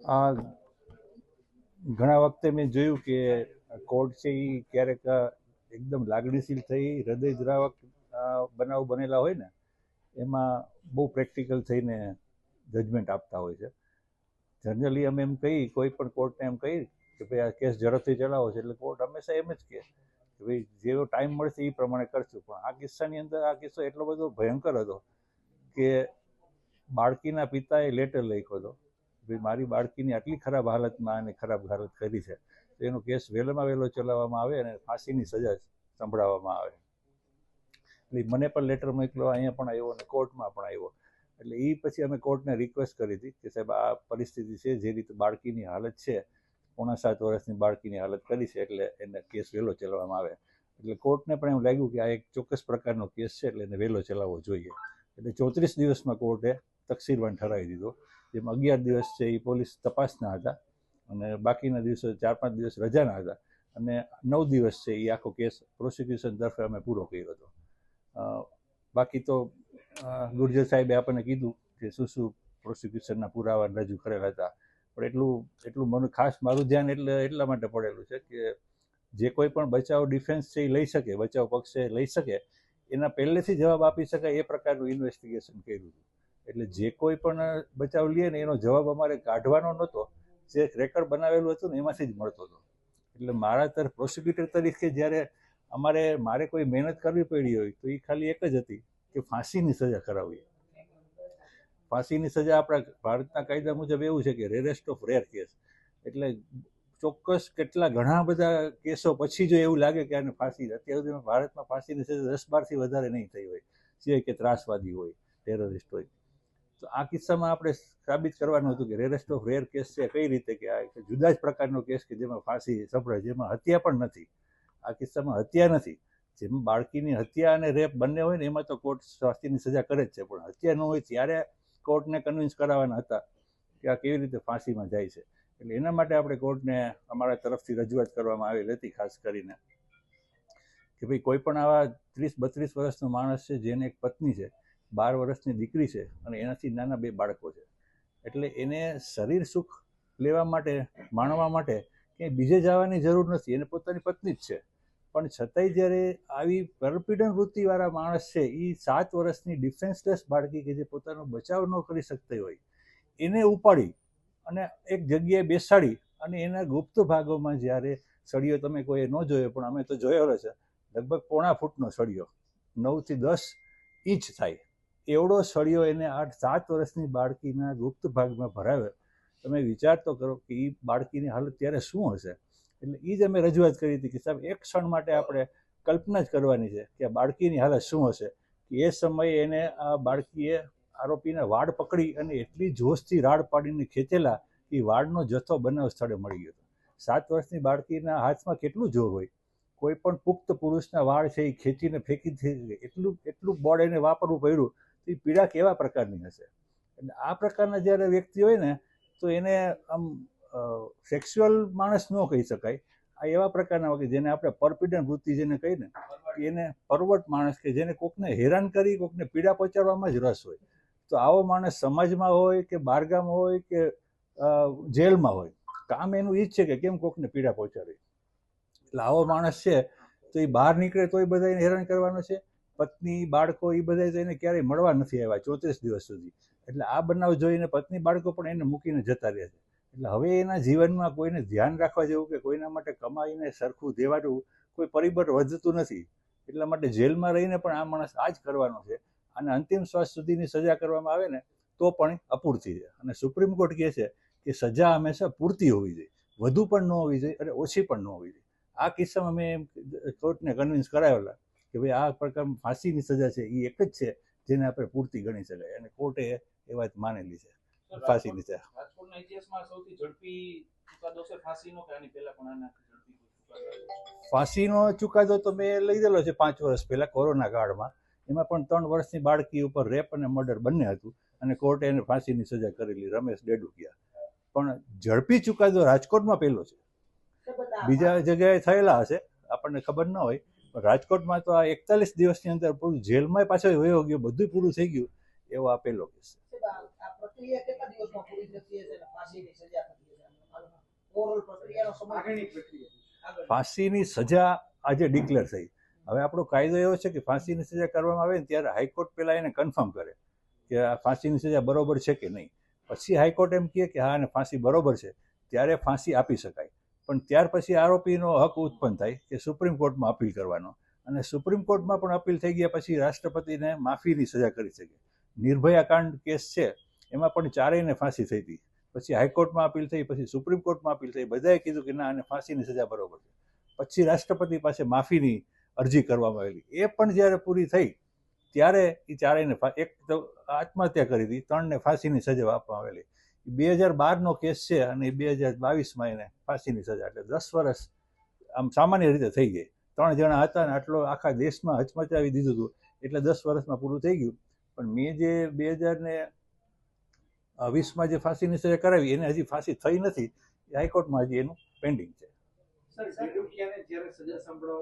આ ઘણા વખતે મેં જોયું કે કોર્ટ છે એ ક્યારેક એકદમ લાગણીશીલ થઈ હૃદયદ્રાવક બનાવ બનેલા હોય ને એમાં બહુ પ્રેક્ટિકલ થઈને જજમેન્ટ આપતા હોય છે. જનરલી અમે એમ કહી કોઈ પણ કોર્ટને એમ કહી કે ભાઈ આ કેસ ઝડપથી ચલાવો છે એટલે કોર્ટ હંમેશા એમ જ કહે કે ભાઈ જેવો ટાઈમ મળશે એ પ્રમાણે કરશું. પણ આ કિસ્સાની અંદર આ કિસ્સો એટલો બધો ભયંકર હતો કે બાળકીના પિતાએ લેટર લખ્યો હતો ભાઈ મારી બાળકીની આટલી ખરાબ હાલતમાં અને ખરાબ હાલત કરી છે તો એનો કેસ વહેલામાં વહેલો ચલાવવામાં આવે અને ફાંસીની સજા સંભળાવવામાં આવે. એટલે મને પણ લેટર મોકલ્યો, અહીંયા પણ આવ્યો અને કોર્ટમાં પણ આવ્યો. એટલે એ પછી અમે કોર્ટને રિક્વેસ્ટ કરી હતી કે સાહેબ આ પરિસ્થિતિ છે, જે રીતે બાળકીની હાલત છે, 7.5 વર્ષની બાળકીની હાલત કરી છે, એટલે એને કેસ વહેલો ચલાવવામાં આવે. એટલે કોર્ટને પણ એમ લાગ્યું કે આ એક ચોક્કસ પ્રકારનો કેસ છે એટલે એને વહેલો ચલાવવો જોઈએ. એટલે 34 દિવસમાં કોર્ટે તકસીરવાન ઠરાવી દીધો, જેમાં 11 દિવસ છે એ પોલીસ તપાસના હતા અને બાકીના દિવસો 4-5 દિવસ રજાના હતા અને 9 દિવસ છે એ આખો કેસ પ્રોસિક્યુશન તરફે અમે પૂરો કર્યો હતો. બાકી તો ગુર્જર સાહેબે આપણને કીધું કે શું પ્રોસિક્યુશનના પુરાવા રજૂ કરેલા હતા, પણ એટલું મને ખાસ મારું ધ્યાન એટલા માટે પડેલું છે કે જે કોઈ પણ બચાવ ડિફેન્સ છે એ લઈ શકે, બચાવ પક્ષે લઈ શકે, એના પહેલેથી જવાબ આપી શકાય એ પ્રકારનું ઇન્વેસ્ટિગેશન કર્યું હતું. એટલે જે કોઈ પણ બચાવ લે ને એનો જવાબ અમારે કાઢવાનો નહોતો, જે રેકર્ડ બનાવેલું હતું ને એમાંથી જ મળતો હતો. એટલે મારા તરફ પ્રોસિક્યુટર તરીકે જ્યારે મારે કોઈ મહેનત કરવી પડી હોય તો એ ખાલી એક જ હતી કે ફાંસીની સજા કરાવવી. ફાંસીની સજા આપણા ભારતના કાયદા મુજબ એવું છે કે રેરેસ્ટ ઓફ રેર કેસ, એટલે ચોક્કસ ઘણા બધા કેસો પછી જો એવું લાગે કે આને ફાંસી, અત્યાર સુધીમાં ભારતમાં ફાંસીની સજા 10-12થી વધારે નહીં થઈ હોય, સિવાય કે ત્રાસવાદી હોય, ટેરરિસ્ટ હોય. તો આ કિસ્સામાં આપણે સાબિત કરવાનું હતું કે રેરેસ્ટ ઓફ રેર કેસ છે કઈ રીતે કે આ જુદા જ પ્રકારનો કેસ કે જેમાં ફાંસી સંભળાય, જેમાં હત્યા પણ નથી. આ કિસ્સામાં હત્યા નથી. જેમાં બાળકીની હત્યા અને રેપ બંને હોય ને એમાં તો કોર્ટ ફાંસીની સજા કરે જ છે, પણ હત્યા ન હોય ત્યારે કોર્ટને કન્વિન્સ કરાવવાના હતા કે આ કેવી રીતે ફાંસીમાં જાય છે. એટલે એના માટે આપણે કોર્ટને અમારા તરફથી રજૂઆત કરવામાં આવેલી હતી, ખાસ કરીને કે ભાઈ કોઈ પણ આવા 30-32 વર્ષનો માણસ છે જેને એક પત્ની છે, 12 વર્ષની દીકરી છે અને એનાથી નાના 2 બાળકો છે, એટલે એને શરીર સુખ લેવા માટે, માણવા માટે ક્યાંય બીજે જવાની જરૂર નથી, એને પોતાની પત્ની જ છે. પણ છતાંય જ્યારે આવી પરપીડન વૃત્તિવાળા માણસ છે, એ 7 વર્ષની ડિફેન્સલેસ બાળકી કે જે પોતાનો બચાવ ન કરી શકતી હોય એને ઉપાડી અને એક જગ્યાએ બેસાડી અને એના ગુપ્ત ભાગોમાં જ્યારે સળિયો, તમે કોઈ ન જોયો પણ અમે તો જોયેલો છે, લગભગ 1.5 ફૂટનો સળિયો, 9 થી 10 ઇંચ થાય એવડો સળિયો એને 7 વર્ષની બાળકીના ગુપ્ત ભાગમાં ભરાવે. તમે વિચાર તો કરો કે એ બાળકીની હાલત ત્યારે શું હશે. એટલે એ જ અમે રજૂઆત કરી હતી કે સાહેબ એક ક્ષણ માટે આપણે કલ્પના જ કરવાની છે કે આ બાળકીની હાલત શું હશે કે એ સમયે એને આ બાળકીએ આરોપીના વાળ પકડી અને એટલી જોશથી રાડ પાડીને ખેંચેલા એ વાળનો જથ્થો બનાવ સ્થળે મળી ગયો હતો. 7 વર્ષની બાળકીના હાથમાં કેટલું જોર હોય, કોઈ પણ પુખ્ત પુરુષના વાળ છે એ ખેંચીને ફેંકી એટલું બોડ એને વાપરવું પડ્યું, તો એ પીડા કેવા પ્રકારની હશે. એટલે આ પ્રકારના જ્યારે વ્યક્તિ હોય ને તો એને આમ સેક્સ્યુઅલ માણસ ન કહી શકાય. આ એવા પ્રકારના કે જેને આપણે પરપીડન વૃત્તિ જેને કહીને, એને પરવર્ટ માણસ કે જેને કોકને હેરાન કરી, કોકને પીડા પહોંચાડવામાં જ રસ હોય. તો આવો માણસ સમાજમાં હોય કે બહારગામ હોય કે જેલમાં હોય, કામ એનું એ જ છે કે કેમ કોકને પીડા પહોંચાડવી. એટલે આવો માણસ છે તો એ બહાર નીકળે તો એ બધા એને હેરાન કરવાનો છે. પત્ની, બાળકો એ બધા તો એને ક્યારેય મળવા નથી આવ્યા 34 દિવસ સુધી. એટલે આ બનાવ જોઈને પત્ની, બાળકો પણ એને મૂકીને જતા રહ્યા છે. એટલે હવે એના જીવનમાં કોઈને ધ્યાન રાખવા જેવું કે કોઈના માટે કમાઈને સરખું દેવાનું કોઈ પરિબળ વધતું નથી. એટલા માટે જેલમાં રહીને પણ આ માણસ આ જ કરવાનો છે. અને અંતિમ શ્વાસ સુધીની સજા કરવામાં આવે ને તો પણ અપૂરતી છે. અને સુપ્રીમ કોર્ટ કહે છે કે સજા હંમેશા પૂરતી હોવી જોઈએ, વધુ પણ ન હોવી જોઈએ અને ઓછી પણ ન હોવી જોઈએ. આ કિસ્સામાં મેં કોર્ટને કન્વિન્સ કરાવેલા કે ભાઈ આ પ્રકાર ફાંસીની સજા છે એ એક જ છે જેને આપણે પૂરતી ગણી શકાય, અને કોર્ટે એ વાત માનેલી છે. ફાંસીની સજા રાજકોટના ઇતિહાસમાં સૌથી ઝડપી ચુકાદો છે ફાંસીનો કે આની પહેલા પણ આના ઝડપી ફાંસીનો ચુકાદો તો મેં લીધેલો છે 5 વર્ષ પહેલા કોરોના કાળમાં. એમાં પણ 3 વર્ષની બાળકી ઉપર રેપ અને મર્ડર બંને હતું અને કોર્ટે એને ફાંસીની સજા કરેલી, રમેશ ડેડુકિયા. પણ ઝડપી ચુકાદો રાજકોટમાં પહેલો છે. બીજા જગ્યાએ થયેલા હશે, આપણને ખબર ન હોય, પણ રાજકોટમાં તો આ 41 દિવસની અંદર પૂરું જેલમાં પાછળ વયો ગયો, બધું પૂરું થઈ ગયું, એવો આ પહેલો કેસ છે. પ્રક્રિયા કેટલા દિવસમાં પૂરી થતી હશે અને ફાંસીની સજા થતી હશે ઓવરઓલ પ્રક્રિયાનો સમય આગળની પ્રક્રિયા ફાંસીની સજા આજે ડિક્લેર થઈ. હવે આપણો કાયદો એવો છે કે ફાંસીની સજા કરવામાં આવે ને ત્યારે હાઈકોર્ટ પહેલાં એને કન્ફર્મ કરે કે આ ફાંસીની સજા બરોબર છે કે નહીં. પછી હાઈકોર્ટ એમ કહે કે હા અને ફાંસી બરોબર છે ત્યારે ફાંસી આપી શકાય. પણ ત્યાર પછી આરોપીનો હક ઉત્પન્ન થાય કે સુપ્રીમ કોર્ટમાં અપીલ કરવાનો, અને સુપ્રીમ કોર્ટમાં પણ અપીલ થઈ ગયા પછી રાષ્ટ્રપતિને માફીની સજા કરી શકે. નિર્ભયા કાંડ કેસ છે એમાં પણ ચારેયને ફાંસી થઈ હતી. પછી હાઈકોર્ટમાં અપીલ થઈ, પછી સુપ્રીમ કોર્ટમાં અપીલ થઈ, બધાએ કીધું કે ના આને ફાંસીની સજા બરોબર છે. પછી રાષ્ટ્રપતિ પાસે માફીની અરજી કરવામાં આવેલી. એ પણ જ્યારે પૂરી થઈ ત્યારે એ ચારેયને એક તો આત્મહત્યા કરી હતી, 3ને ફાંસીની સજા આપવામાં આવેલી. 2012નો કેસ છે અને 2022માં એને ફાંસીની સજા, એટલે 10 વર્ષ આમ સામાન્ય રીતે થઈ ગઈ. 3 જણા હતા ને આટલો આખા દેશમાં હચમચાવી દીધું હતું, એટલે 10 વર્ષમાં પૂરું થઈ ગયું. પણ મેં જે 2020માં જે ફાંસીની સજા કરાવી એને હજી ફાંસી થઈ નથી. હાઈકોર્ટમાં હજી એનું પેન્ડિંગ છે. સર જ્યારે સજા સંભળાવ